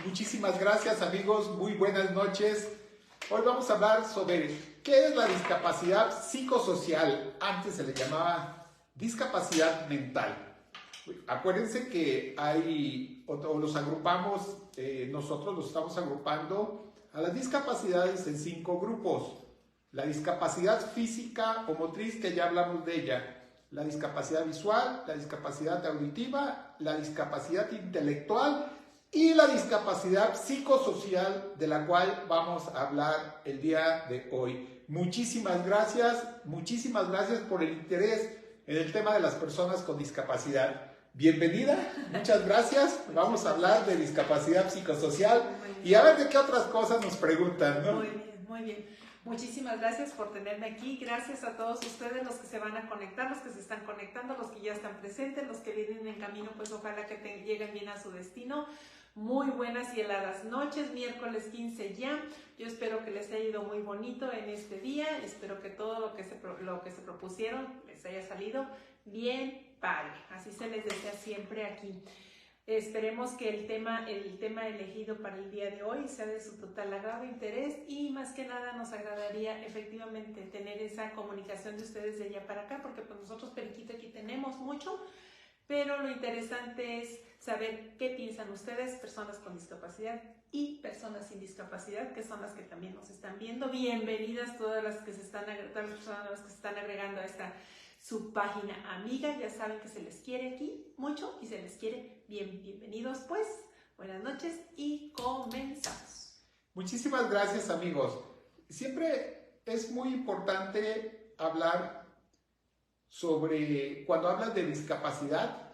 Muchísimas gracias, amigos. Muy buenas noches. Hoy vamos a hablar sobre qué es la discapacidad psicosocial. Antes se le llamaba discapacidad mental. Acuérdense que hay, o los agrupamos, nosotros los estamos agrupando a las discapacidades en 5 grupos. La discapacidad física o motriz, que ya hablamos de ella. La discapacidad visual, la discapacidad auditiva, la discapacidad intelectual y la discapacidad psicosocial, de la cual vamos a hablar el día de hoy. Muchísimas gracias por el interés en el tema de las personas con discapacidad. Bienvenida, muchas gracias. Vamos a hablar de discapacidad psicosocial y a ver de qué otras cosas nos preguntan, ¿no? Muy bien. Muchísimas gracias por tenerme aquí. Gracias a todos ustedes, los que se van a conectar, los que se están conectando, los que ya están presentes, los que vienen en camino, pues ojalá que lleguen bien a su destino. Muy buenas y heladas noches, miércoles 15 ya. Yo espero que les haya ido muy bonito en este día. Espero que todo lo que se propusieron les haya salido bien padre. Así se les desea siempre aquí. Esperemos que el tema elegido para el día de hoy sea de su total agrado e interés, y más que nada nos agradaría efectivamente tener esa comunicación de ustedes de allá para acá, porque pues nosotros Periquito aquí tenemos mucho, pero lo interesante es saber qué piensan ustedes, personas con discapacidad y personas sin discapacidad, que son las que también nos están viendo. Bienvenidas todas las que se están agregando a esta su página amiga. Ya saben que se les quiere aquí mucho y se les quiere bien. Bienvenidos pues, buenas noches y comenzamos. Muchísimas gracias, amigos. Siempre es muy importante hablar sobre, cuando hablas de discapacidad,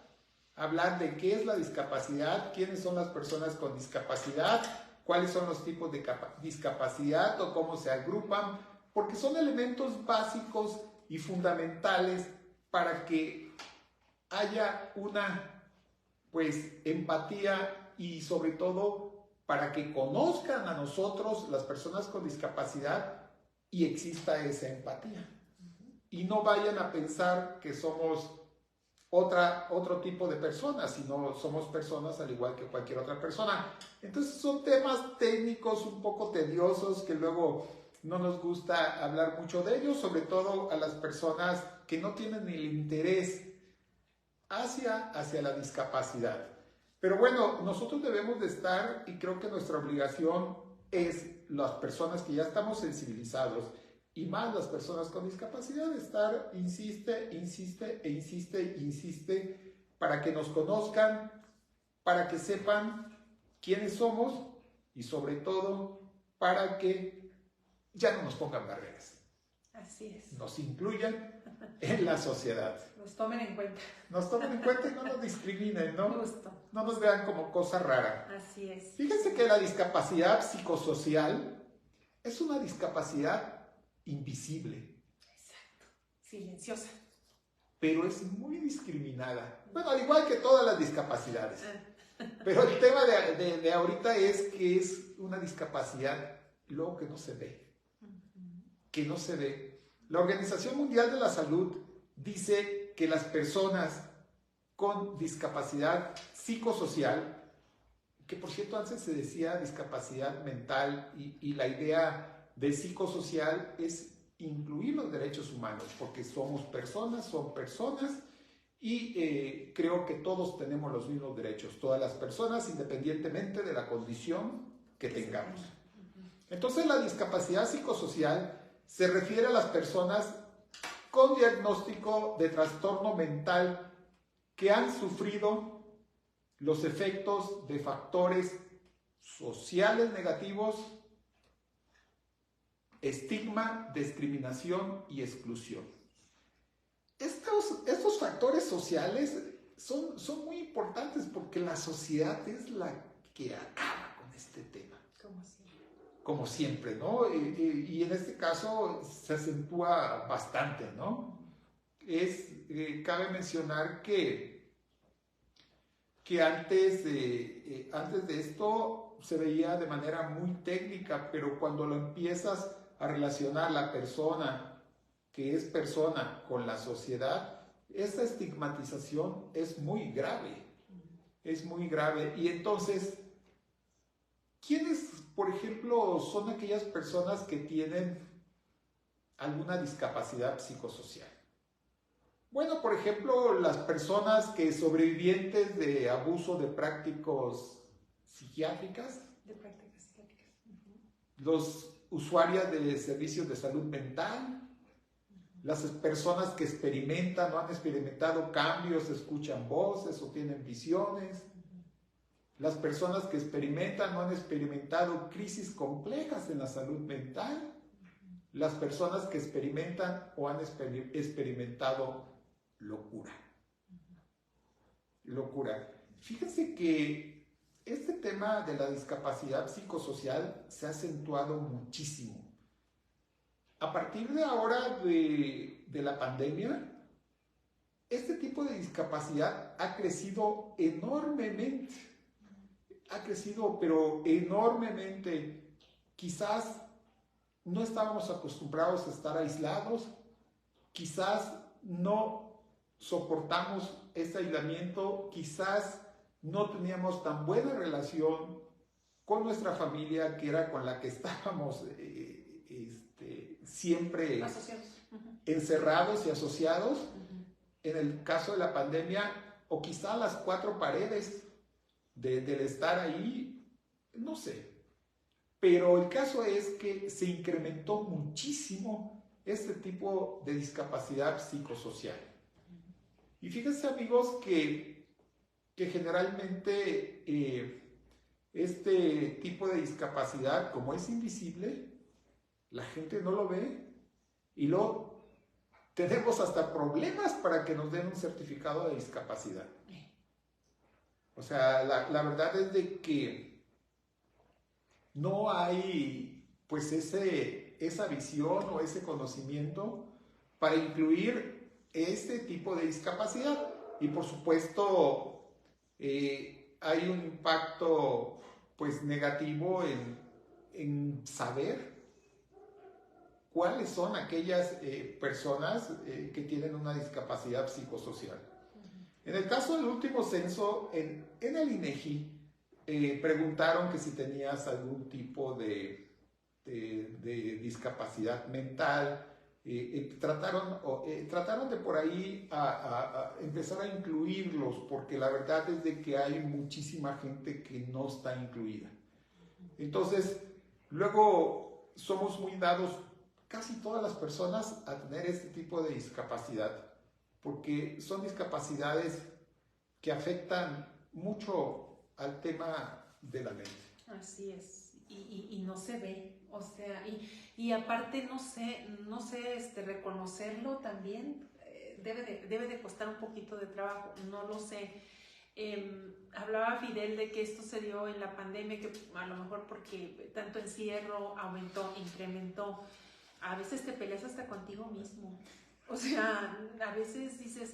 hablar de qué es la discapacidad, quiénes son las personas con discapacidad, cuáles son los tipos de discapacidad o cómo se agrupan, porque son elementos básicos y fundamentales para que haya una empatía, y sobre todo para que conozcan a nosotros las personas con discapacidad y exista esa empatía y no vayan a pensar que somos otro tipo de personas, sino somos personas al igual que cualquier otra persona. Entonces son temas técnicos un poco tediosos que luego no nos gusta hablar mucho de ellos, sobre todo a las personas que no tienen el interés hacia la discapacidad. Pero bueno, nosotros debemos de estar, y creo que nuestra obligación es, las personas que ya estamos sensibilizados, y más las personas con discapacidad, estar, insiste, para que nos conozcan, para que sepan quiénes somos, y sobre todo, para que ya no nos pongan barreras. Así es. Nos incluyan en la sociedad. Nos tomen en cuenta. Nos tomen en cuenta y no nos discriminen, ¿no? Justo. No nos vean como cosa rara. Así es. Fíjense que la discapacidad psicosocial es una discapacidad invisible. Exacto. Silenciosa. Pero es muy discriminada. Bueno, al igual que todas las discapacidades. Pero el tema de ahorita es que es una discapacidad luego que no se ve. Que no se ve. La Organización Mundial de la Salud dice que las personas con discapacidad psicosocial, que por cierto antes se decía discapacidad mental, y la idea de psicosocial es incluir los derechos humanos, porque somos personas, son personas, y creo que todos tenemos los mismos derechos, todas las personas, independientemente de la condición que tengamos. Entonces la discapacidad psicosocial se refiere a las personas con diagnóstico de trastorno mental que han sufrido los efectos de factores sociales negativos, estigma, discriminación y exclusión. Estos factores sociales son muy importantes porque la sociedad es la que acaba con este tema. Como siempre, ¿no? Y en este caso se acentúa bastante, ¿no? Cabe mencionar que antes de esto se veía de manera muy técnica, pero cuando lo empiezas a relacionar la persona que es persona con la sociedad, esa estigmatización es muy grave, y entonces ¿quiénes, por ejemplo, son aquellas personas que tienen alguna discapacidad psicosocial? Bueno, por ejemplo, las personas que sobrevivientes de abuso de prácticas psiquiátricas, los usuarios de servicios de salud mental, las personas que experimentan o han experimentado cambios, escuchan voces o tienen visiones, las personas que experimentan o han experimentado crisis complejas en la salud mental, las personas que experimentan o han experimentado locura. Fíjense que este tema de la discapacidad psicosocial se ha acentuado muchísimo. A partir de ahora de la pandemia, este tipo de discapacidad ha crecido enormemente. Ha crecido, pero enormemente. Quizás no estábamos acostumbrados a estar aislados, quizás no soportamos este aislamiento, quizás no teníamos tan buena relación con nuestra familia, que era con la que estábamos siempre encerrados y asociados. En el caso de la pandemia, o quizá las cuatro paredes del estar ahí, no sé. Pero el caso es que se incrementó muchísimo este tipo de discapacidad psicosocial. Y fíjense, amigos, que generalmente este tipo de discapacidad, como es invisible, la gente no lo ve, y luego tenemos hasta problemas para que nos den un certificado de discapacidad. O sea, la verdad es de que no hay pues esa visión o ese conocimiento para incluir este tipo de discapacidad. Y por supuesto hay un impacto pues negativo en saber cuáles son aquellas personas que tienen una discapacidad psicosocial. En el caso del último censo, en el INEGI, preguntaron que si tenías algún tipo de discapacidad mental. Trataron de por ahí a empezar a incluirlos, porque la verdad es de que hay muchísima gente que no está incluida. Entonces, luego somos muy dados, casi todas las personas, a tener este tipo de discapacidad, porque son discapacidades que afectan mucho al tema de la mente. Así es, y no se ve, o sea, y aparte no sé reconocerlo también, debe de costar un poquito de trabajo, no lo sé. Hablaba Fidel de que esto se dio en la pandemia, que a lo mejor porque tanto encierro aumentó, incrementó. A veces te peleas hasta contigo mismo, o sea, a veces dices,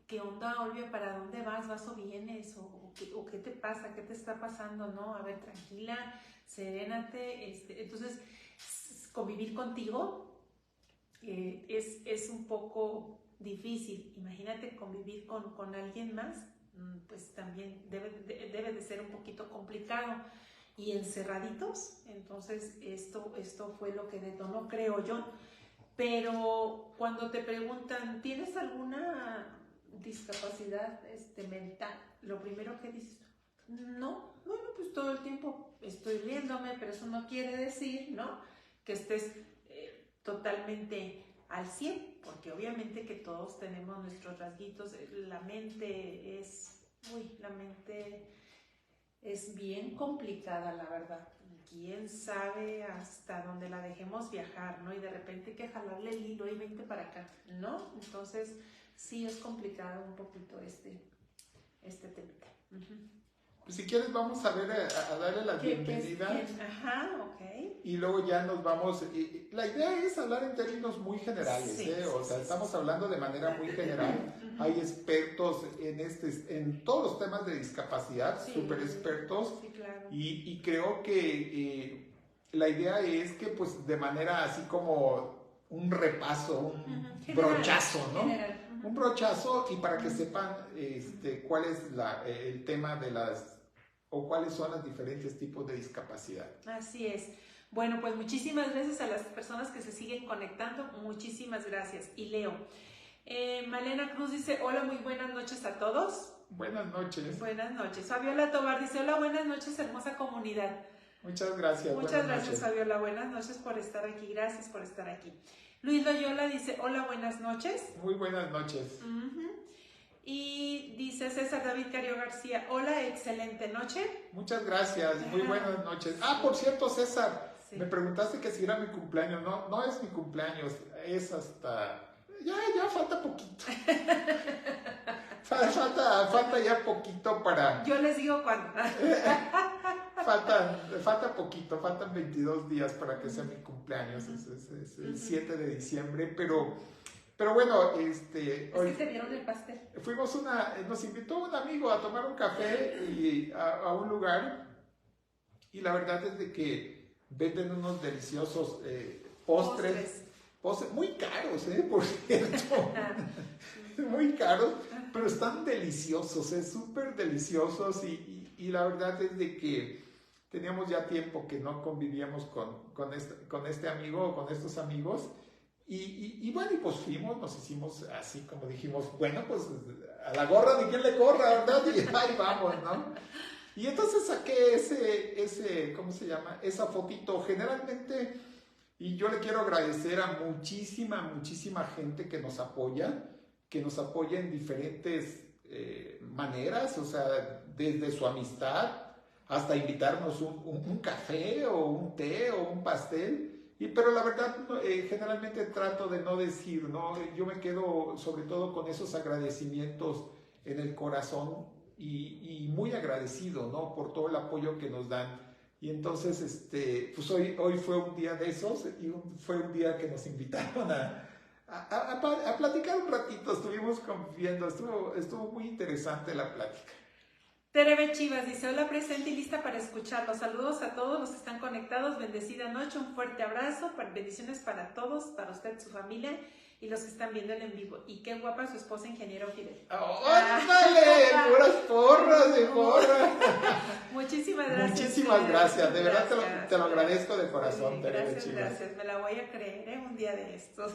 ¿qué onda, Olvia? ¿Para dónde vas? ¿Vas o vienes? ¿O qué te pasa? ¿Qué te está pasando? ¿No? A ver, tranquila, serénate. Entonces, convivir contigo es un poco difícil. Imagínate convivir con alguien más, pues también debe de ser un poquito complicado. Y encerraditos, entonces esto fue lo que detonó, creo yo. Pero cuando te preguntan, ¿tienes alguna discapacidad mental? Lo primero que dices, no, bueno, pues todo el tiempo estoy riéndome, pero eso no quiere decir, ¿no?, que estés totalmente al 100, porque obviamente que todos tenemos nuestros rasguitos. La mente es bien complicada, la verdad. ¿Quién sabe hasta dónde la dejemos viajar, ¿no? Y de repente hay que jalarle el hilo y vente para acá, ¿no? Entonces, sí es complicado un poquito este temita. Pues si quieres vamos a ver, a darle la bienvenida. Ajá, ok. Y luego ya nos vamos. La idea es hablar en términos muy generales, sí, o sea, estamos hablando de manera muy general. Hay expertos en todos los temas de discapacidad, súper expertos. Sí, claro. Y creo que la idea es que, pues, de manera así como un repaso, un brochazo, ¿no? General. Un brochazo, y para que sepan cuál es el tema de las o cuáles son los diferentes tipos de discapacidad. Así es. Bueno, pues muchísimas gracias a las personas que se siguen conectando, muchísimas gracias. Y leo, Malena Cruz dice, hola, muy buenas noches a todos. Buenas noches. Buenas noches. Fabiola Tobar dice, hola, buenas noches, hermosa comunidad. Muchas gracias. Muchas gracias, Fabiola. Buenas noches por estar aquí. Gracias por estar aquí. Luis Loyola dice, hola, buenas noches. Muy buenas noches. Y dice César David Cario García, hola, excelente noche. Muchas gracias, muy buenas noches. Por cierto, César, me preguntaste que si era mi cumpleaños. No, no es mi cumpleaños, es hasta... Ya falta poquito. falta ya poquito para... Yo les digo cuándo. falta poquito, faltan 22 días para que sea mi cumpleaños, es el 7 de diciembre, pero bueno, es que te dieron el pastel. Nos invitó un amigo a tomar un café y a un lugar, y la verdad es de que venden unos deliciosos postres muy caros, por cierto, muy caros, pero están deliciosos, súper deliciosos, y la verdad es de que teníamos ya tiempo que no convivíamos con este amigo, con estos amigos, y bueno, y pues fuimos, nos hicimos así como dijimos, bueno, pues a la gorra de quien le corra, ¿verdad? Y ahí vamos, ¿no? Y entonces saqué ese, ¿cómo se llama? Esa fotito, generalmente, y yo le quiero agradecer a muchísima gente que nos apoya en diferentes maneras, o sea, desde su amistad hasta invitarnos un café o un té o un pastel. Pero la verdad, generalmente trato de no decir, ¿no? Yo me quedo sobre todo con esos agradecimientos en el corazón y muy agradecido, ¿no? Por todo el apoyo que nos dan. Y entonces, pues hoy fue un día de esos y fue un día que nos invitaron a platicar un ratito. Estuvimos conviviendo, estuvo muy interesante la plática. Terebe Chivas dice, hola, presente y lista para escucharlos. Saludos a todos los que están conectados. Bendecida noche, un fuerte abrazo. Bendiciones para todos, para usted, su familia y los que están viendo en vivo. Y qué guapa su esposa, ingeniero Fidel. ¡Ándale! ¡Puras porras de porras! Muchísimas gracias. Muchísimas gracias. De verdad te lo agradezco de corazón, Terebe Chivas. Gracias. Me la voy a creer, un día de estos.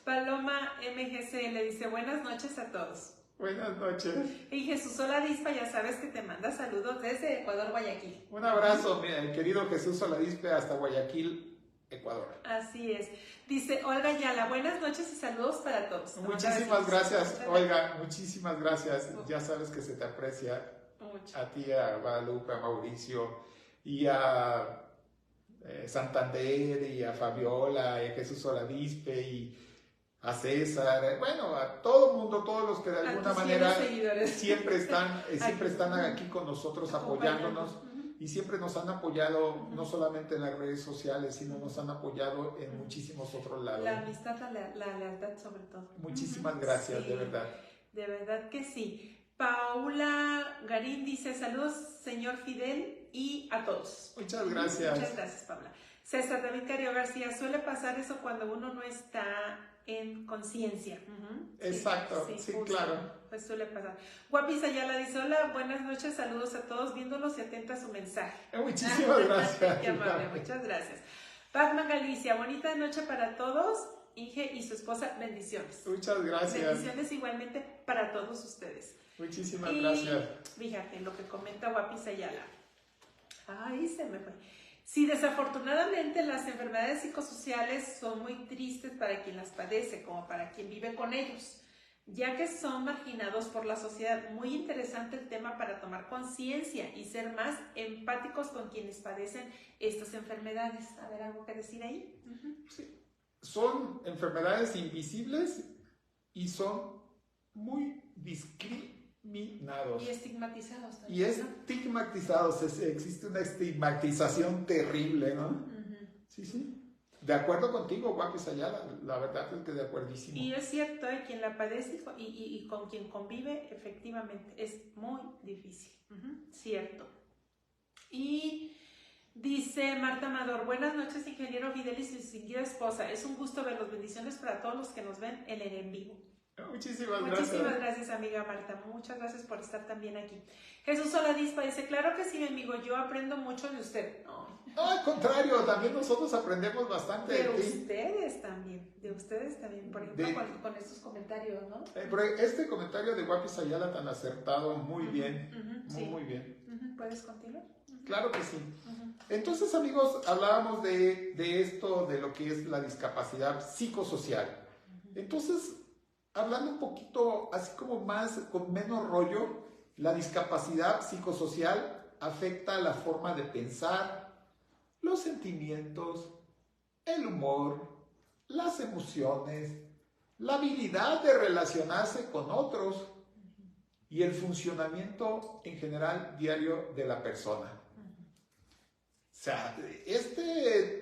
Paloma MGC le dice, buenas noches a todos. Buenas noches. Y Jesús Oladispa, ya sabes que te manda saludos desde Ecuador, Guayaquil. Un abrazo, querido Jesús Oladispa, hasta Guayaquil, Ecuador. Así es. Dice Olga Ayala, buenas noches y saludos para todos. Muchísimas gracias, Olga, muchísimas gracias. Ya sabes que se te aprecia mucho. A ti, a Guadalupe, a Mauricio y a Santander y a Fabiola y a Jesús Oladispe y a César, bueno, a todo el mundo, todos los que de alguna manera siempre están aquí con nosotros apoyándonos y siempre nos han apoyado, no solamente en las redes sociales, sino nos han apoyado en muchísimos otros lados. La amistad, la lealtad sobre todo. Muchísimas gracias, sí, de verdad. De verdad que sí. Paula Garín dice, saludos señor Fidel y a todos. Muchas gracias. Muchas gracias, Paula. César David Cario García, suele pasar eso cuando uno no está en conciencia. Exacto, sí, claro. Pues suele pasar. Guapis Ayala dice, hola, buenas noches, saludos a todos, viéndolos y atenta a su mensaje. Muchísimas gracias. Qué amable, muchas gracias. Pacma Galicia, bonita noche para todos, Inge y su esposa, bendiciones. Muchas gracias. Bendiciones igualmente para todos ustedes. Muchísimas gracias. Fíjate lo que comenta Guapis Ayala. Ay, se me fue. Sí, desafortunadamente las enfermedades psicosociales son muy tristes para quien las padece, como para quien vive con ellos, ya que son marginados por la sociedad. Muy interesante el tema para tomar conciencia y ser más empáticos con quienes padecen estas enfermedades. A ver, ¿algo que decir ahí? Sí. Son enfermedades invisibles y son muy discriminados. Y estigmatizados también. Y estigmatizados, existe una estigmatización terrible, ¿no? Sí. De acuerdo contigo, Guapis Ayala, la verdad es que de acuerdísimo. Y es cierto, quien la padece y con quien convive, efectivamente, es muy difícil. Cierto. Y dice Marta Amador, buenas noches, ingeniero Fidel y su distinguida esposa. Es un gusto verlos. Bendiciones para todos los que nos ven en el en vivo. Muchísimas gracias, amiga Marta. Muchas gracias por estar también aquí. Jesús Oladispa dice, claro que sí, mi amigo, yo aprendo mucho de usted. No, al contrario, también nosotros aprendemos bastante de ustedes también, por ejemplo, con estos comentarios, ¿no? Pero este comentario de Guapis Ayala tan acertado, muy bien, muy bien. ¿Puedes continuar? Claro que sí. Entonces, amigos, hablábamos de esto, de lo que es la discapacidad psicosocial. Entonces, hablando un poquito, así como más, con menos rollo, la discapacidad psicosocial afecta la forma de pensar, los sentimientos, el humor, las emociones, la habilidad de relacionarse con otros y el funcionamiento en general diario de la persona. O sea,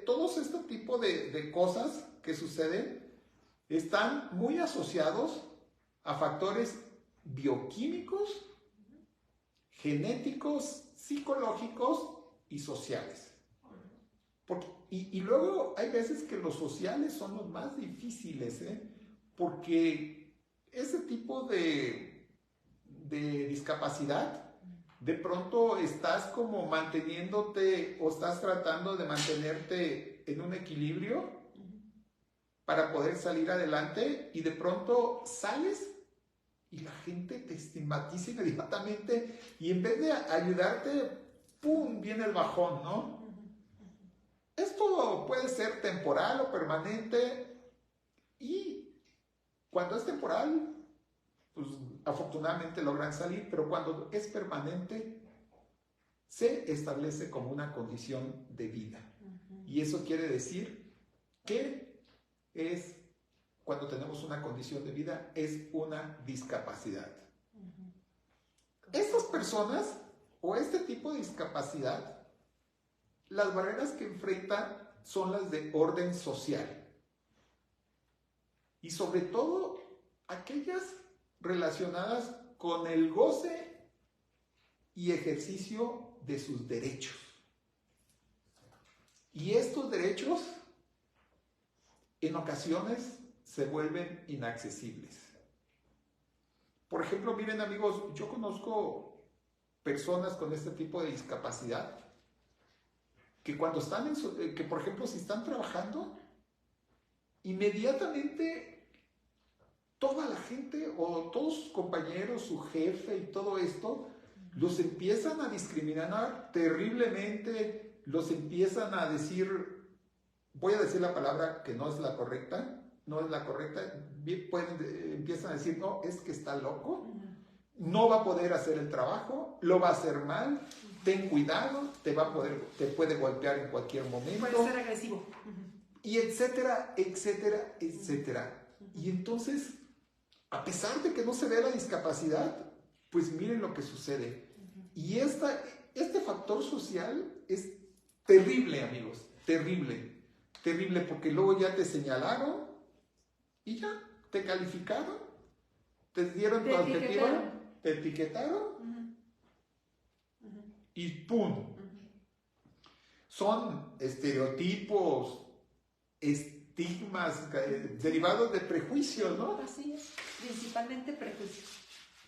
todos este tipo de cosas que suceden están muy asociados a factores bioquímicos, genéticos, psicológicos y sociales. Y luego hay veces que los sociales son los más difíciles, porque ese tipo de discapacidad, de pronto estás como manteniéndote o estás tratando de mantenerte en un equilibrio para poder salir adelante y de pronto sales y la gente te estigmatiza inmediatamente y en vez de ayudarte, ¡pum!, viene el bajón, ¿no? Esto puede ser temporal o permanente y cuando es temporal, pues afortunadamente logran salir, pero cuando es permanente, se establece como una condición de vida. Y eso quiere decir que cuando tenemos una condición de vida, es una discapacidad. Estas personas o este tipo de discapacidad, las barreras que enfrentan son las de orden social. Y sobre todo, aquellas relacionadas con el goce y ejercicio de sus derechos. Y estos derechos, en ocasiones, se vuelven inaccesibles. Por ejemplo, miren amigos, yo conozco personas con este tipo de discapacidad que cuando están que por ejemplo si están trabajando, inmediatamente toda la gente o todos sus compañeros, su jefe y todo esto, los empiezan a discriminar terriblemente, los empiezan a decir, voy a decir la palabra que no es la correcta, empiezan a decir, no, es que está loco, no va a poder hacer el trabajo, lo va a hacer mal, ten cuidado, te puede golpear en cualquier momento. Puede ser agresivo. Y etcétera, etcétera, etcétera. Y entonces, a pesar de que no se ve la discapacidad, pues miren lo que sucede. Y este factor social es terrible, amigos, terrible. Terrible porque luego ya te señalaron y ya te calificaron, te dieron tu adjetivo, te etiquetaron y ¡pum! Son estereotipos, estigmas derivados de prejuicios, ¿no? Así es, principalmente prejuicios.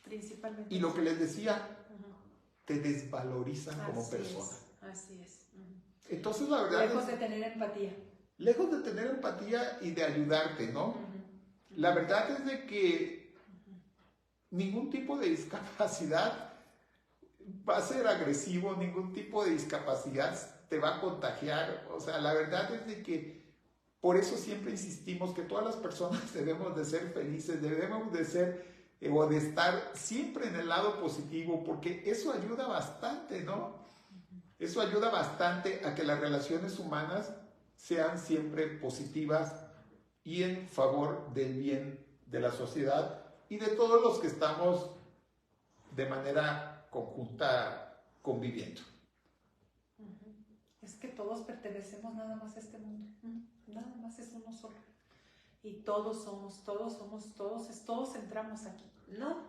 Principalmente. Y lo que les decía, te desvalorizan como persona. Así es. Entonces, la verdad lejos de tener empatía. Lejos de tener empatía y de ayudarte, ¿no? La verdad es de que ningún tipo de discapacidad va a ser agresivo, ningún tipo de discapacidad te va a contagiar. O sea, la verdad es de que por eso siempre insistimos que todas las personas debemos de ser felices, debemos de ser o de estar siempre en el lado positivo, porque eso ayuda bastante, ¿no? Eso ayuda bastante a que las relaciones humanas sean siempre positivas y en favor del bien de la sociedad y de todos los que estamos de manera conjunta conviviendo. Es que todos pertenecemos nada más a este mundo, nada más es uno solo. Y todos entramos aquí, ¿no?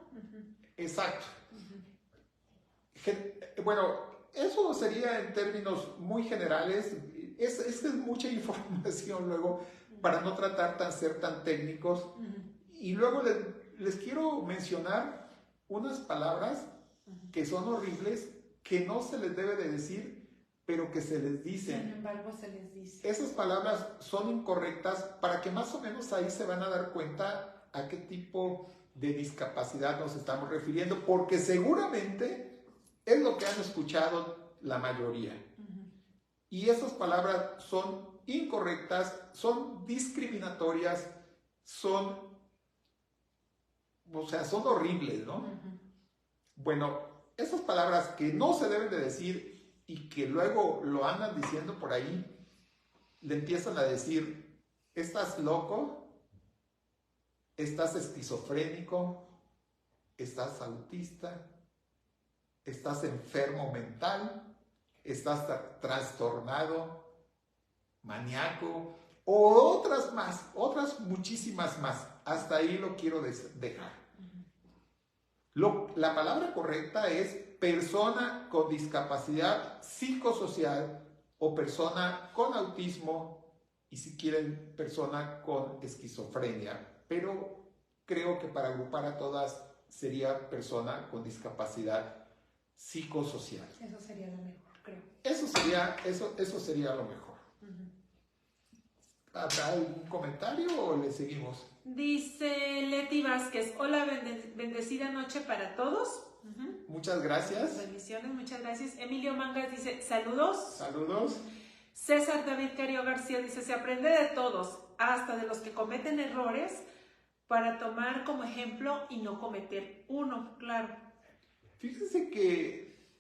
Exacto. Bueno, eso sería en términos muy generales. Es mucha información luego para no tratar ser tan técnicos. Y luego les quiero mencionar unas palabras que son horribles, que no se les debe de decir, pero que se les dicen. Sin embargo, se les dice. Esas palabras son incorrectas para que más o menos ahí se van a dar cuenta a qué tipo de discapacidad nos estamos refiriendo, porque seguramente es lo que han escuchado la mayoría. Y esas palabras son incorrectas, son discriminatorias, son horribles, ¿no? Bueno, esas palabras que no se deben de decir y que luego lo andan diciendo por ahí, le empiezan a decir, ¿estás loco? ¿Estás esquizofrénico? ¿Estás autista? ¿Estás enfermo mental? ¿Estás trastornado? ¿Maníaco? O otras más, otras muchísimas más. Hasta ahí lo quiero dejar. La palabra correcta es persona con discapacidad psicosocial o persona con autismo y si quieren persona con esquizofrenia, pero creo que para agrupar a todas sería persona con discapacidad psicosocial. Eso sería lo mejor, creo. Eso sería lo mejor. ¿Habrá algún comentario o le seguimos? Dice Leti Vázquez, hola, bendecida noche para todos. Muchas gracias. Bendiciones, muchas gracias. Emilio Mangas dice, saludos. Saludos. César David Cario García dice, se aprende de todos, hasta de los que cometen errores, para tomar como ejemplo y no cometer uno, claro. Fíjense que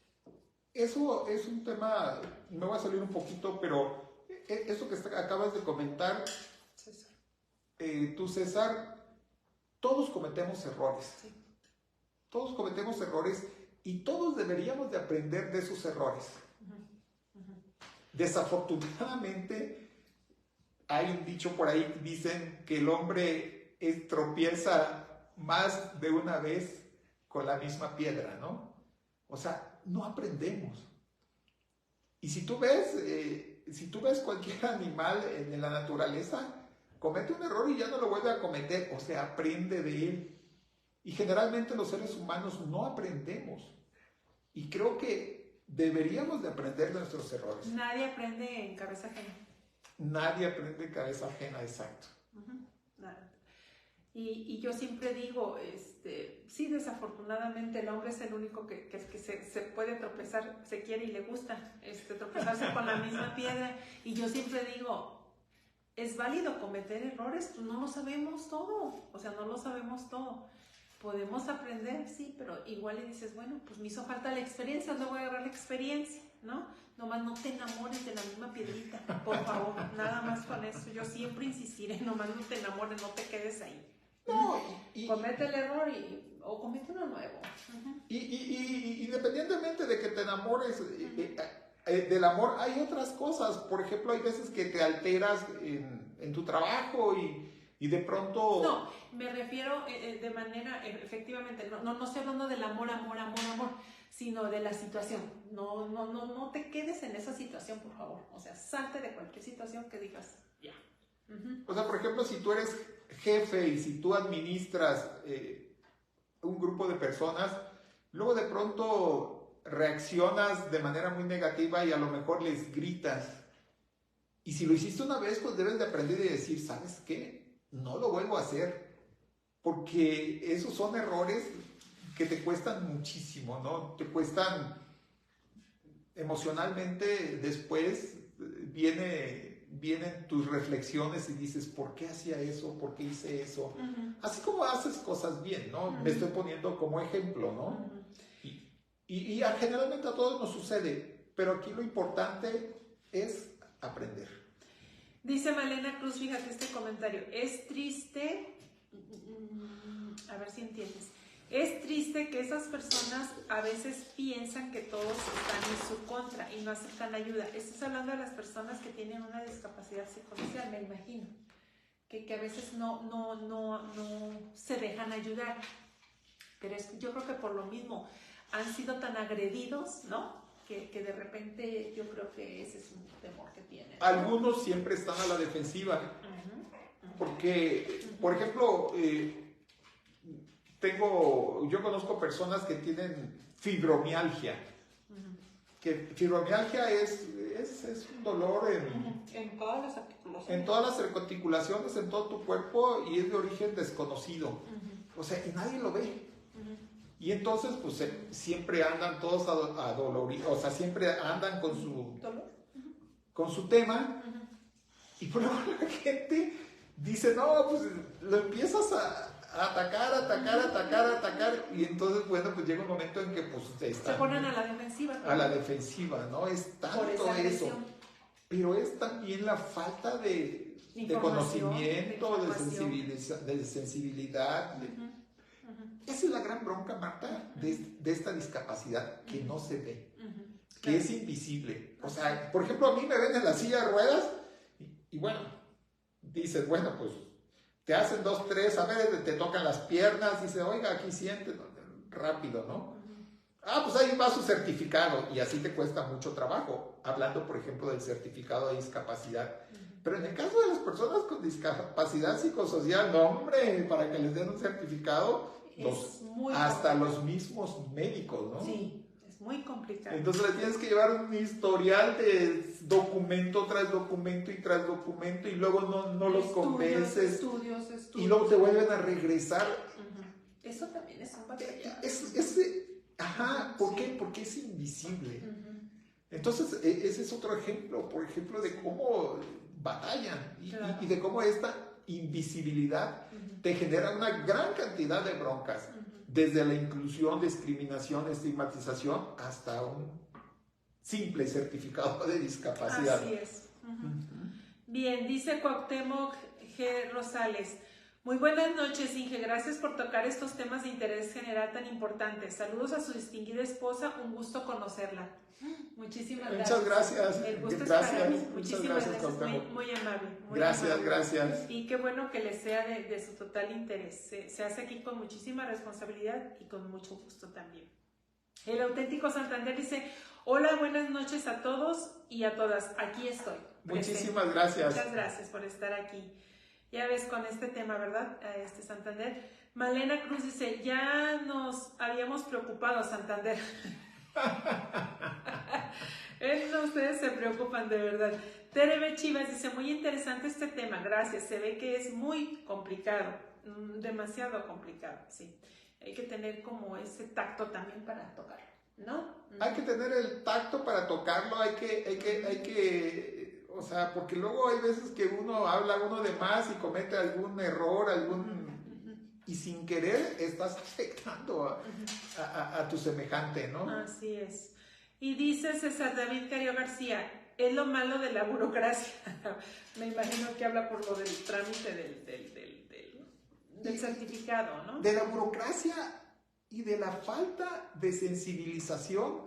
eso es un tema, me voy a salir un poquito, pero eso que acabas de comentar, César. Tú César, todos cometemos errores. Sí. Todos cometemos errores y todos deberíamos de aprender de esos errores. Desafortunadamente, hay un dicho por ahí que dicen que el hombre tropieza más de una vez con la misma piedra, ¿no? O sea, no aprendemos. Y si tú ves cualquier animal en la naturaleza, comete un error y ya no lo vuelve a cometer, o sea, aprende de él. Y generalmente los seres humanos no aprendemos. Y creo que deberíamos de aprender de nuestros errores. Nadie aprende en cabeza ajena. Nadie aprende en cabeza ajena, exacto. Nada. Y yo siempre digo, sí, desafortunadamente el hombre es el único que se puede tropezar, se quiere y le gusta tropezarse con la misma piedra. Y yo siempre digo, es válido cometer errores, pues no lo sabemos todo, o sea, no lo sabemos todo. Podemos aprender, sí, pero igual le dices, bueno, pues me hizo falta la experiencia, no voy a agarrar la experiencia, ¿no? Nomás no te enamores de la misma piedrita, por favor, nada más con eso. Yo siempre insistiré, nomás no te enamores, no te quedes ahí. No, comete el error o comete uno nuevo. Y independientemente de que te enamores del amor, hay otras cosas. Por ejemplo, hay veces que te alteras en tu trabajo y de pronto... No, me refiero de manera, efectivamente, no estoy hablando del amor, sino de la situación. No te quedes en esa situación, por favor. O sea, salte de cualquier situación que digas, ya. O sea, por ejemplo, si tú eres jefe y si tú administras un grupo de personas, luego de pronto reaccionas de manera muy negativa y a lo mejor les gritas. Y si lo hiciste una vez, pues debes de aprender y decir, ¿sabes qué? No lo vuelvo a hacer, porque esos son errores que te cuestan muchísimo, ¿no? Te cuestan emocionalmente. Después vienen tus reflexiones y dices, ¿por qué hacía eso? ¿Por qué hice eso? Así como haces cosas bien, ¿no? Me estoy poniendo como ejemplo, ¿no? Y generalmente a todos nos sucede, pero aquí lo importante es aprender. Dice Malena Cruz, fíjate este comentario, es triste, a ver si entiendes, es triste que esas personas a veces piensan que todos están en su contra y no aceptan ayuda. Estás hablando de las personas que tienen una discapacidad psicosocial, me imagino, que a veces no se dejan ayudar, pero yo creo que por lo mismo han sido tan agredidos, ¿no? Que de repente yo creo que ese es un temor que tienen. Algunos siempre están a la defensiva, porque, por ejemplo, yo conozco personas que tienen fibromialgia. Que fibromialgia es un dolor en todas las articulaciones. En todas las articulaciones, en todo tu cuerpo, y es de origen desconocido. O sea, y nadie lo ve. Y entonces, pues siempre andan todos adoloridos, o sea, siempre andan con su ¿Dolor? Con su tema. Y luego la gente dice, no, pues lo empiezas a atacar, y entonces, bueno, pues llega un momento en que pues se ponen a la defensiva. A la defensiva, ¿no? Es tanto eso. Pero es también la falta de conocimiento, de sensibilidad. Esa es la gran bronca, Marta, de esta discapacidad que no se ve, que es invisible. O sea, por ejemplo, a mí me ven en la silla de ruedas y bueno, dices, bueno, pues te hacen 2, 3, a ver, te tocan las piernas, dice, oiga, aquí siente, rápido, ¿no? Pues ahí va su certificado, y así te cuesta mucho trabajo, hablando, por ejemplo, del certificado de discapacidad. Pero en el caso de las personas con discapacidad psicosocial, no, hombre, para que les den un certificado, hasta los mismos médicos, ¿no? Sí. Muy complicado. Entonces le tienes que llevar un historial de documento tras documento y tras documento, y luego no los convences. Estudios. Y luego te vuelven a regresar. Eso también es un batalla. ¿Por qué? Porque es invisible. Entonces, ese es otro ejemplo, por ejemplo, de cómo batallan y de cómo esta invisibilidad te genera una gran cantidad de broncas. Desde la inclusión, discriminación, estigmatización, hasta un simple certificado de discapacidad. Así es. Bien, dice Cuauhtémoc G. Rosales. Muy buenas noches, Inge. Gracias por tocar estos temas de interés general tan importantes. Saludos a su distinguida esposa. Un gusto conocerla. Muchísimas gracias. Muchas gracias. El gusto es gracias. para mí. Muchas Muchísimas gracias. Muy amable. Gracias. Y qué bueno que les sea de su total interés. Se hace aquí con muchísima responsabilidad y con mucho gusto también. El auténtico Santander dice, hola, buenas noches a todos y a todas. Aquí estoy. Muchísimas gracias. Muchas gracias por estar aquí. Ya ves con este tema, ¿verdad? Santander. Malena Cruz dice, ya nos habíamos preocupado, Santander. Ustedes se preocupan de verdad. Terebe Chivas dice, muy interesante este tema, gracias. Se ve que es muy complicado, demasiado complicado, sí. Hay que tener como ese tacto también para tocarlo, ¿no? Hay que tener el tacto para tocarlo, hay que, o sea, porque luego hay veces que habla uno de más y comete algún error, y sin querer estás afectando a tu semejante, ¿no? Así es. Y dice César David Cario García, es lo malo de la burocracia. Me imagino que habla por lo del trámite del certificado, ¿no? De la burocracia y de la falta de sensibilización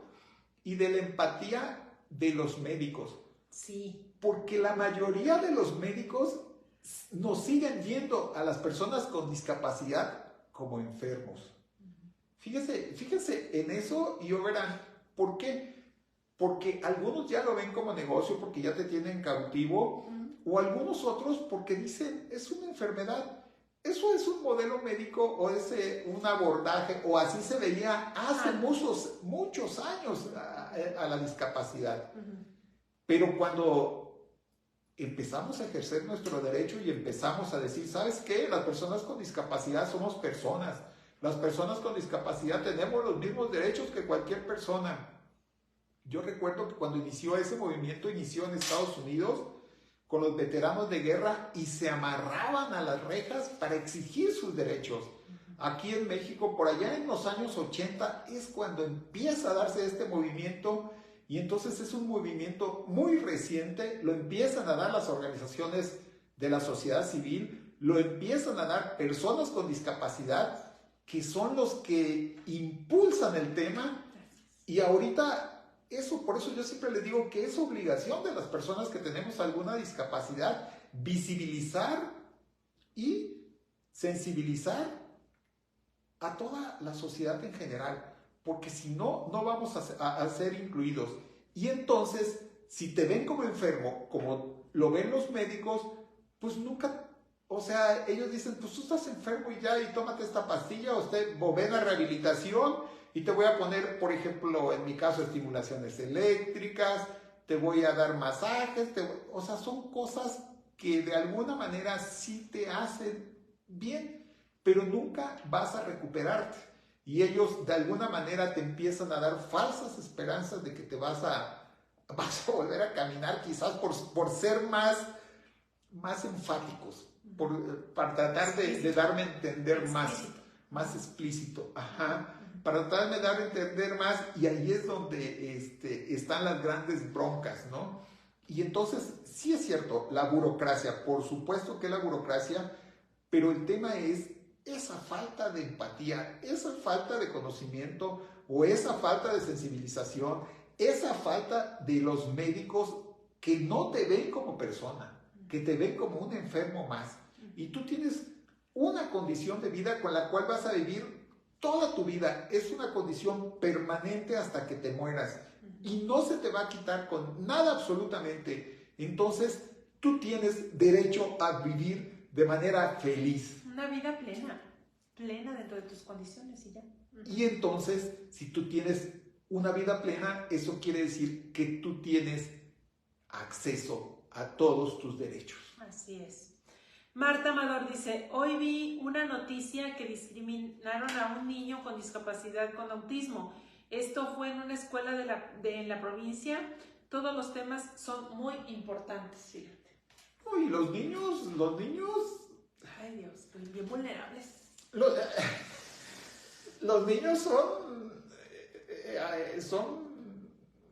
y de la empatía de los médicos. Sí. Porque la mayoría de los médicos nos siguen viendo a las personas con discapacidad como enfermos. Fíjense en eso y verán, ¿por qué? Porque algunos ya lo ven como negocio porque ya te tienen cautivo, o algunos otros porque dicen, es una enfermedad. Eso es un modelo médico o es un abordaje, o así se veía hace muchos años a la discapacidad. Pero cuando empezamos a ejercer nuestro derecho y empezamos a decir, ¿sabes qué? Las personas con discapacidad somos personas. Las personas con discapacidad tenemos los mismos derechos que cualquier persona. Yo recuerdo que cuando inició ese movimiento, inició en Estados Unidos con los veteranos de guerra y se amarraban a las rejas para exigir sus derechos. Aquí en México, por allá en los años 80, es cuando empieza a darse este movimiento. Y entonces es un movimiento muy reciente, lo empiezan a dar las organizaciones de la sociedad civil, lo empiezan a dar personas con discapacidad, que son los que impulsan el tema. Y ahorita, por eso yo siempre les digo que es obligación de las personas que tenemos alguna discapacidad, visibilizar y sensibilizar a toda la sociedad en general. Porque si no, no vamos a ser incluidos. Y entonces, si te ven como enfermo, como lo ven los médicos, pues nunca O sea, ellos dicen, pues tú estás enfermo y ya, y tómate esta pastilla, o ven a rehabilitación y te voy a poner, por ejemplo, en mi caso, estimulaciones eléctricas, te voy a dar masajes, o sea, son cosas que de alguna manera sí te hacen bien, pero nunca vas a recuperarte. Y ellos de alguna manera te empiezan a dar falsas esperanzas de que te vas a volver a caminar, quizás por ser más enfáticos, para tratar de darme a entender más explícito, para tratar de darme a entender más, y ahí es donde están las grandes broncas, ¿no? Y entonces, sí es cierto, la burocracia, por supuesto que la burocracia, pero el tema es esa falta de empatía, esa falta de conocimiento o esa falta de sensibilización, esa falta de los médicos que no te ven como persona, que te ven como un enfermo más. Y tú tienes una condición de vida con la cual vas a vivir toda tu vida. Es una condición permanente hasta que te mueras. Y no se te va a quitar con nada absolutamente. Entonces, tú tienes derecho a vivir de manera feliz. Una vida plena, plena dentro de tus condiciones y ya. Y entonces, si tú tienes una vida plena, eso quiere decir que tú tienes acceso a todos tus derechos. Así es. Marta Amador dice, hoy vi una noticia que discriminaron a un niño con discapacidad con autismo. Esto fue en una escuela en la provincia. Todos los temas son muy importantes, fíjate. Uy, los niños... Ay Dios, pues bien vulnerables. Los niños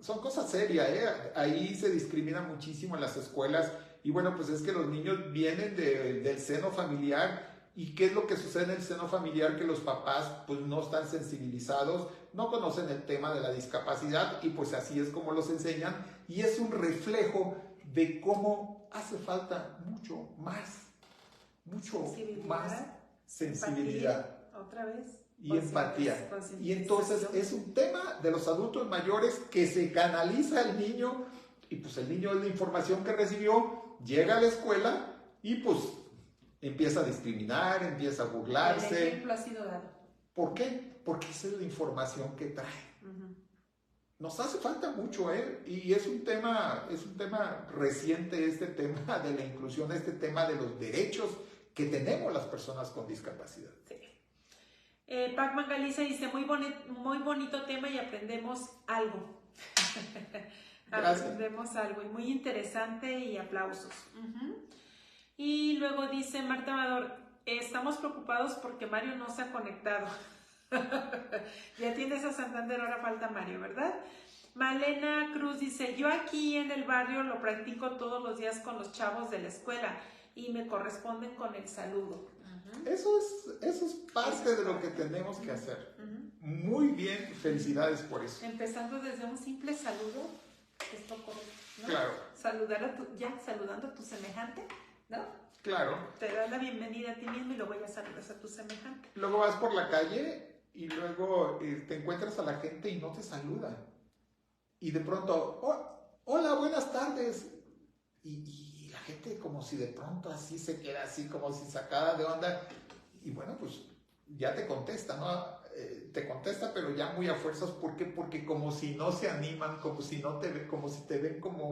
son cosas serias, ¿eh? Ahí se discrimina muchísimo en las escuelas. Y bueno, pues es que los niños vienen del seno familiar. ¿Y qué es lo que sucede en el seno familiar? Que los papás pues no están sensibilizados, no conocen el tema de la discapacidad y pues así es como los enseñan. Y es un reflejo de cómo hace falta mucho más sensibilidad. Empatía, otra vez. Y empatía. Y entonces es un tema de los adultos mayores que se canaliza al niño y pues el niño es la información que recibió, llega a la escuela y pues empieza a discriminar, empieza a burlarse. El ejemplo ha sido dado. ¿Por qué? Porque esa es la información que trae. Nos hace falta mucho, y es un tema reciente, este tema de la inclusión, este tema de los derechos que tenemos las personas con discapacidad. Sí. Pacman Galicia dice, muy bonito tema y aprendemos algo. Aprendemos algo y muy interesante y aplausos. Y luego dice Marta Amador, estamos preocupados porque Mario no se ha conectado. Ya tienes a Santander, ahora falta Mario, ¿verdad? Malena Cruz dice, yo aquí en el barrio lo practico todos los días con los chavos de la escuela y me corresponden con el saludo. Eso es parte de lo que tenemos que hacer. Muy bien, felicidades por eso. Empezando desde un simple saludo, es lo correcto, ¿no? Claro. Saludando a tu semejante, ¿no? Claro. Te das la bienvenida a ti mismo y luego ya saludas a tu semejante. Luego vas por la calle y luego te encuentras a la gente y no te saluda. Y de pronto, hola, buenas tardes. Y la gente como si de pronto así se queda así, como si sacada de onda. Y bueno, pues ya te contesta, ¿no? Te contesta, pero ya muy a fuerzas. ¿Por qué? Porque como si no se animan, como si no te ven, como si te ven como...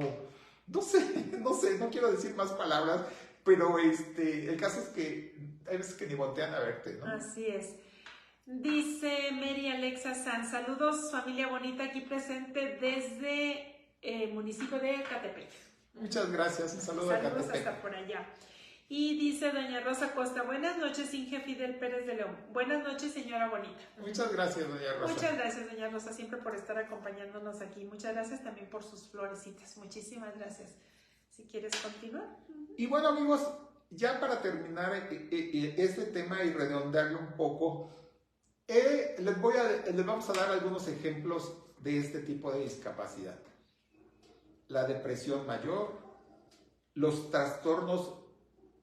No sé, no quiero decir más palabras, pero el caso es que hay veces que ni voltean a verte, ¿no? Así es. Dice Mary Alexa San, saludos familia bonita aquí presente desde el municipio de Ecatepec. Muchas gracias, un saludo a Ecatepec. Saludos hasta por allá. Y dice doña Rosa Costa, buenas noches Inge Fidel Pérez de León. Buenas noches señora bonita. Muchas gracias doña Rosa. Muchas gracias doña Rosa, siempre por estar acompañándonos aquí. Muchas gracias también por sus florecitas. Muchísimas gracias. Si quieres continuar. Y bueno amigos, ya para terminar este tema y redondearlo un poco, les vamos a dar algunos ejemplos de este tipo de discapacidad. La depresión mayor, los trastornos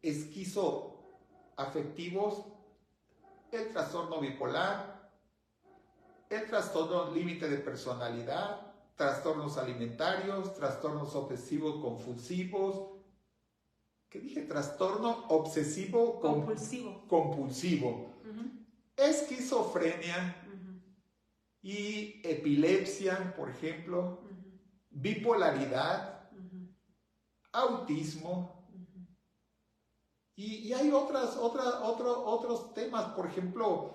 esquizoafectivos, el trastorno bipolar, el trastorno límite de personalidad, trastornos alimentarios, trastornos obsesivos compulsivos, ¿qué dije? Trastorno obsesivo compulsivo. Esquizofrenia y epilepsia, por ejemplo, bipolaridad, autismo, y hay otros temas, por ejemplo,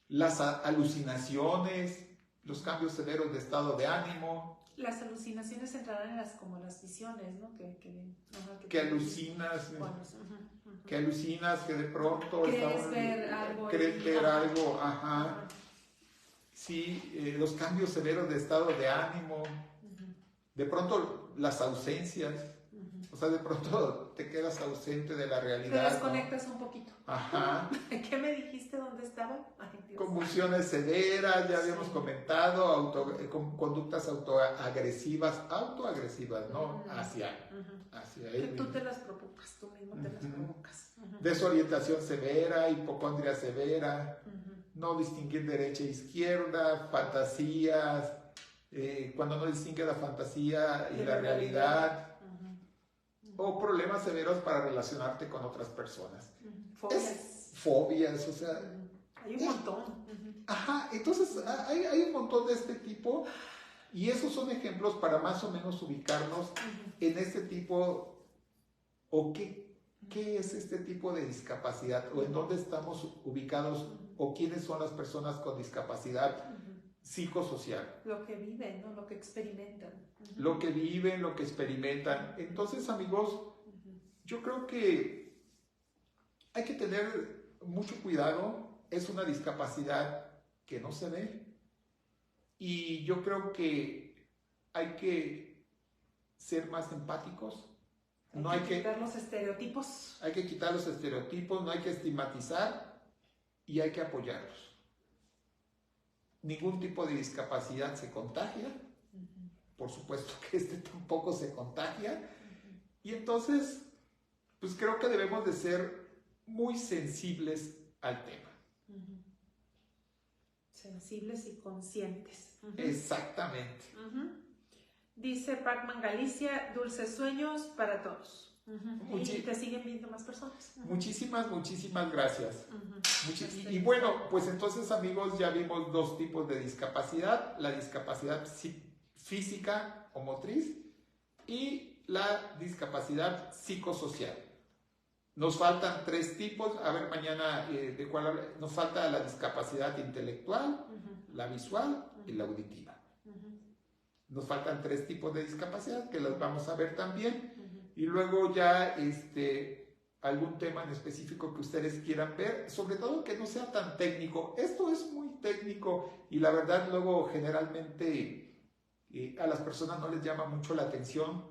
las alucinaciones, los cambios severos de estado de ánimo. Las alucinaciones entrarán en como las visiones, ¿no? Que alucinas, que alucinas, que de pronto crees ver algo. Crees ver algo, Sí, los cambios severos de estado de ánimo, de pronto las ausencias, o sea, de pronto te quedas ausente de la realidad. Te desconectas, ¿no? Un poquito. ¿Qué me dijiste? ¿Dónde estaba? Convulsiones severas, ya habíamos comentado, conductas autoagresivas, ¿no? Hacia que tú te las provocas, tú mismo te las provocas. Desorientación severa, hipocondria severa, no distinguir derecha e izquierda, fantasías, cuando no distingue la fantasía y la realidad, o problemas severos para relacionarte con otras personas. Fobias, o sea... Hay un montón. Entonces hay un montón de este tipo, y esos son ejemplos para más o menos ubicarnos en este tipo, o qué es este tipo de discapacidad, o en dónde estamos ubicados, o quiénes son las personas con discapacidad psicosocial. Lo que viven, ¿no? Lo que experimentan. Lo que viven, lo que experimentan. Entonces, amigos, yo creo que hay que tener mucho cuidado. Es una discapacidad que no se ve, y yo creo que hay que ser más empáticos. Hay que quitar los estereotipos. Hay que quitar los estereotipos, no hay que estigmatizar, y hay que apoyarlos. Ningún tipo de discapacidad se contagia, por supuesto que tampoco se contagia, y entonces, pues creo que debemos de ser muy sensibles al tema. Sensibles y conscientes. Exactamente. Dice Pacman Galicia, dulces sueños para todos. Y te siguen viendo más personas. Muchísimas gracias. Y bueno, pues entonces, amigos, ya vimos dos tipos de discapacidad: la discapacidad física o motriz y la discapacidad psicosocial. Nos faltan tres tipos. A ver, mañana de cuál nos falta: la discapacidad intelectual, la visual y la auditiva. Nos faltan tres tipos de discapacidad que las vamos a ver también. Y luego ya algún tema en específico que ustedes quieran ver, sobre todo que no sea tan técnico. Esto es muy técnico, y la verdad luego generalmente a las personas no les llama mucho la atención,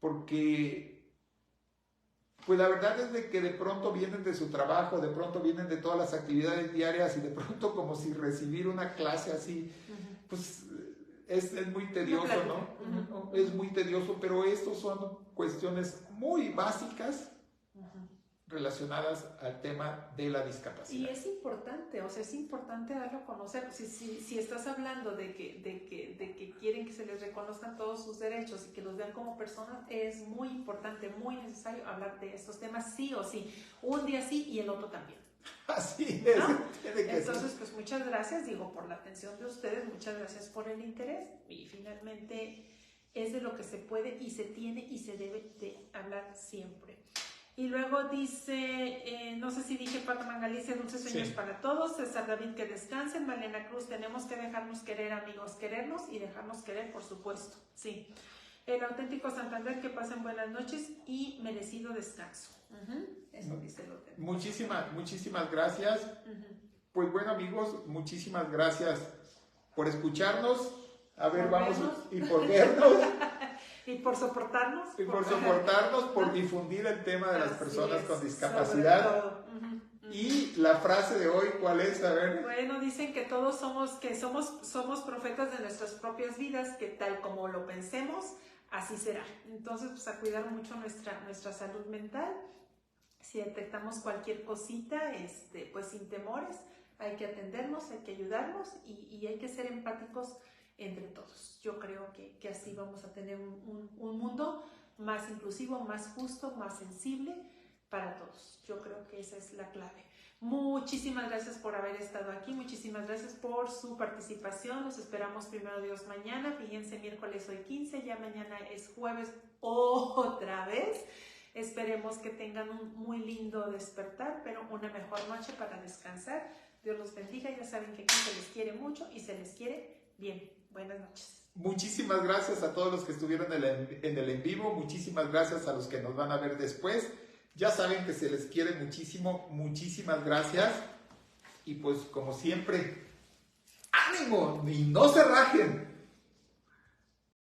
porque pues la verdad es de que de pronto vienen de su trabajo, de pronto vienen de todas las actividades diarias, y de pronto como si recibir una clase así, pues es muy tedioso, ¿no? Es muy tedioso, pero estos son cuestiones muy básicas relacionadas al tema de la discapacidad. Y es importante, o sea, es importante darlo a conocer. Si estás hablando de que quieren que se les reconozcan todos sus derechos y que los vean como personas, es muy importante, muy necesario hablar de estos temas sí o sí. Un día sí y el otro también. Así es. ¿No? Entonces, pues muchas gracias, por la atención de ustedes, muchas gracias por el interés, y finalmente es de lo que se puede y se tiene y se debe de hablar siempre. Y luego dice, no sé si dije Pacman Galicia, dulces sueños para todos. César David, que descansen. Malena Cruz, tenemos que dejarnos querer, amigos, querernos y dejarnos querer, por supuesto. Sí. El auténtico Santander, que pasen buenas noches y merecido descanso. Eso dice el auténtico. Muchísimas gracias. Pues bueno, amigos, muchísimas gracias por escucharnos. A ver, vamos, y por vernos. Y por soportarnos. Y por soportarnos, por difundir el tema de las personas con discapacidad. Y la frase de hoy, ¿cuál es? A ver. Bueno, dicen que todos somos profetas de nuestras propias vidas, que tal como lo pensemos, así será. Entonces, pues a cuidar mucho nuestra salud mental. Si detectamos cualquier cosita, pues sin temores, hay que atendernos, hay que ayudarnos y hay que ser empáticos entre todos. Yo creo que así vamos a tener un mundo más inclusivo, más justo, más sensible, para todos. Yo creo que esa es la clave. Muchísimas gracias por haber estado aquí, muchísimas gracias por su participación. Los esperamos primero Dios mañana. Fíjense, miércoles hoy 15, ya mañana es jueves otra vez. Esperemos que tengan un muy lindo despertar, pero una mejor noche para descansar. Dios los bendiga. Ya saben que aquí se les quiere mucho y se les quiere bien. Buenas noches. Muchísimas gracias a todos los que estuvieron en el en vivo. Muchísimas gracias a los que nos van a ver después. Ya saben que se les quiere muchísimo. Muchísimas gracias. Y pues como siempre, ánimo y no se rajen.